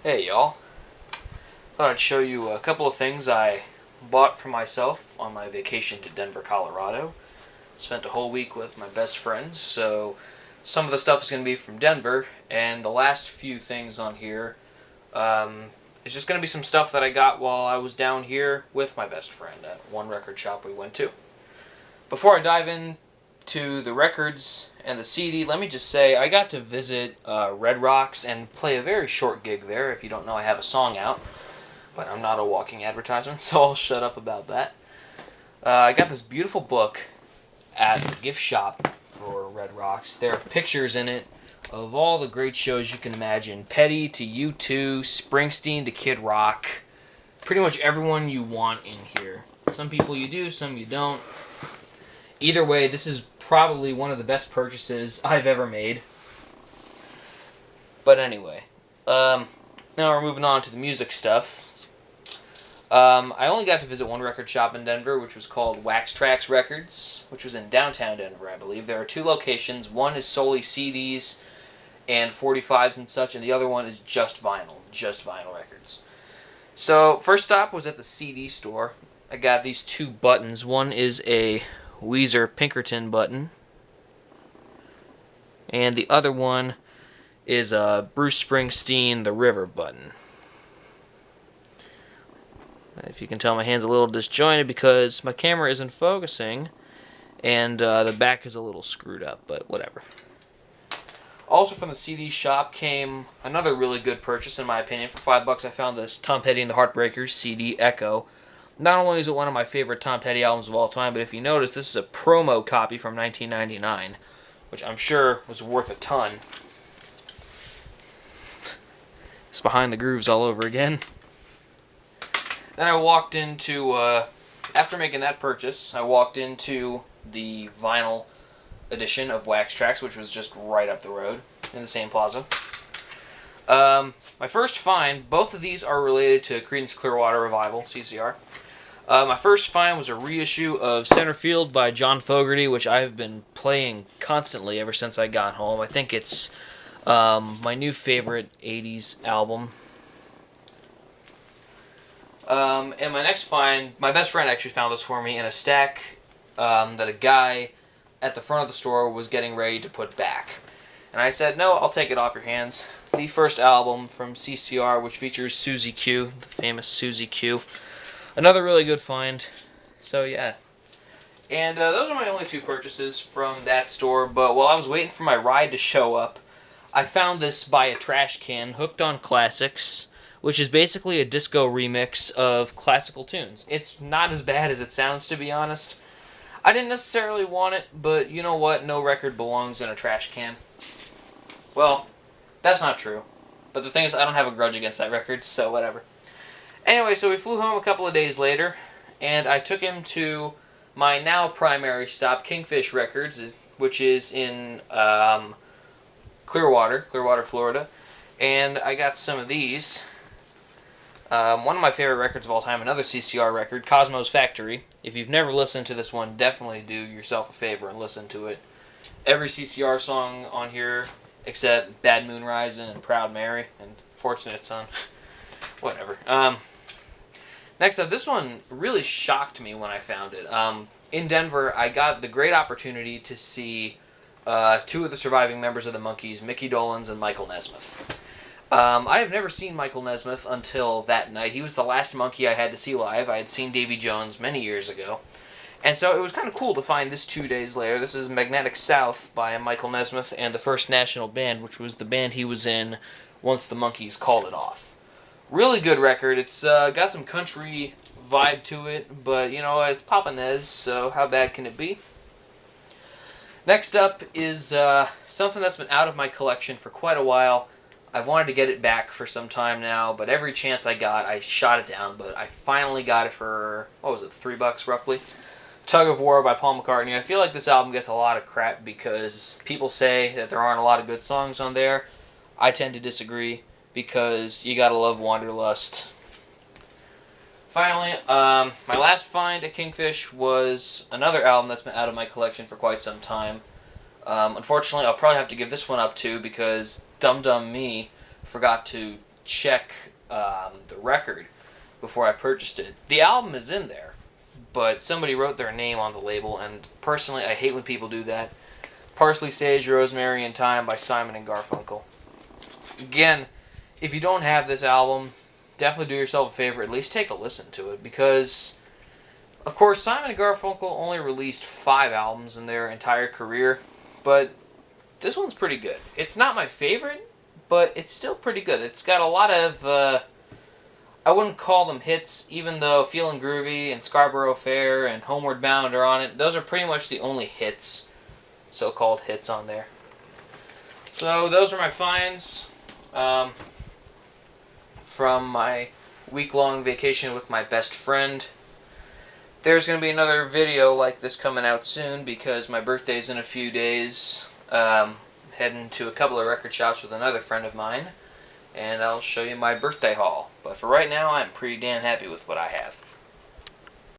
Hey y'all, thought I'd show you a couple of things I bought for myself on my vacation to Denver, Colorado. Spent a whole week with my best friends, so some of the stuff is going to be from Denver, and the last few things on here is just going to be some stuff that I got while I was down here with my best friend at one record shop we went to. Before I dive into the records and the CD, let me just say I got to visit Red Rocks and play a very short gig there. If you don't know, I have a song out, but I'm not a walking advertisement, so I'll shut up about that. I got this beautiful book at the gift shop for Red Rocks. There are pictures in it of all the great shows you can imagine. Petty to U2, Springsteen to Kid Rock. Pretty much everyone you want in here. Some people you do, some you don't. Either way, this is probably one of the best purchases I've ever made. But anyway, now we're moving on to the music stuff. I only got to visit one record shop in Denver, which was called Wax Trax Records, which was in downtown Denver, I believe. There are two locations. One is solely CDs and 45s and such, and the other one is just vinyl records. So, first stop was at the CD store. I got these two buttons. One is a Weezer Pinkerton button, and the other one is a Bruce Springsteen The River button. If you can tell, my hand's a little disjointed because my camera isn't focusing, and the back is a little screwed up, but whatever. Also from the CD shop came another really good purchase, in my opinion. For $5, I found this Tom Petty and the Heartbreakers CD, Echo. Not only is it one of my favorite Tom Petty albums of all time, but if you notice, this is a promo copy from 1999, which I'm sure was worth a ton. It's Behind the Grooves all over again. Then I walked into, after making that purchase, I walked into the vinyl edition of Wax Trax, which was just right up the road in the same plaza. My first find, both of these are related to Creedence Clearwater Revival, CCR. My first find was a reissue of Center Field by John Fogerty, which I've been playing constantly ever since I got home. I think it's my new favorite 80s album. And my next find, my best friend actually found this for me in a stack that a guy at the front of the store was getting ready to put back. And I said, no, I'll take it off your hands. The first album from CCR, which features Susie Q, the famous Susie Q. Another really good find. So, yeah. And those are my only two purchases from that store. But while I was waiting for my ride to show up, I found this by a trash can, Hooked on Classics, which is basically a disco remix of classical tunes. It's not as bad as it sounds, to be honest. I didn't necessarily want it, but you know what? No record belongs in a trash can. Well, that's not true. But the thing is, I don't have a grudge against that record, so whatever. Anyway, so we flew home a couple of days later, and I took him to my now primary stop, Kingfish Records, which is in Clearwater, Florida. And I got some of these. One of my favorite records of all time, another CCR record, Cosmo's Factory. If you've never listened to this one, definitely do yourself a favor and listen to it. Every CCR song on here, except Bad Moon Rising and Proud Mary and Fortunate Son. Whatever. Next up, this one really shocked me when I found it. In Denver, I got the great opportunity to see two of the surviving members of the Monkees, Mickey Dolenz and Michael Nesmith. I have never seen Michael Nesmith until that night. He was the last Monkee I had to see live. I had seen Davy Jones many years ago. And so it was kind of cool to find this 2 days later. This is Magnetic South by Michael Nesmith and the First National Band, which was the band he was in once the Monkees called it off. Really good record. It's got some country vibe to it, but you know what? It's Papa Nez, so how bad can it be? Next up is something that's been out of my collection for quite a while. I've wanted to get it back for some time now, but every chance I got, I shot it down. But I finally got it for, what was it, $3 roughly? Tug of War by Paul McCartney. I feel like this album gets a lot of crap because people say that there aren't a lot of good songs on there. I tend to disagree because you gotta love Wanderlust. Finally, my last find at Kingfish was another album that's been out of my collection for quite some time. Unfortunately, I'll probably have to give this one up too because Dum Dum Me forgot to check the record before I purchased it. The album is in there, but somebody wrote their name on the label, and personally, I hate when people do that. Parsley, Sage, Rosemary, and Thyme by Simon and Garfunkel. Again, if you don't have this album, definitely do yourself a favor. At least take a listen to it, because, of course, Simon and Garfunkel only released 5 albums in their entire career, but this one's pretty good. It's not my favorite, but it's still pretty good. It's got a lot of, I wouldn't call them hits, even though Feelin' Groovy and Scarborough Fair and Homeward Bound are on it. Those are pretty much the only hits, so-called hits on there. So those are my finds from my week-long vacation with my best friend. There's going to be another video like this coming out soon because my birthday's in a few days. Heading to a couple of record shops with another friend of mine, and I'll show you my birthday haul. But for right now, I'm pretty damn happy with what I have.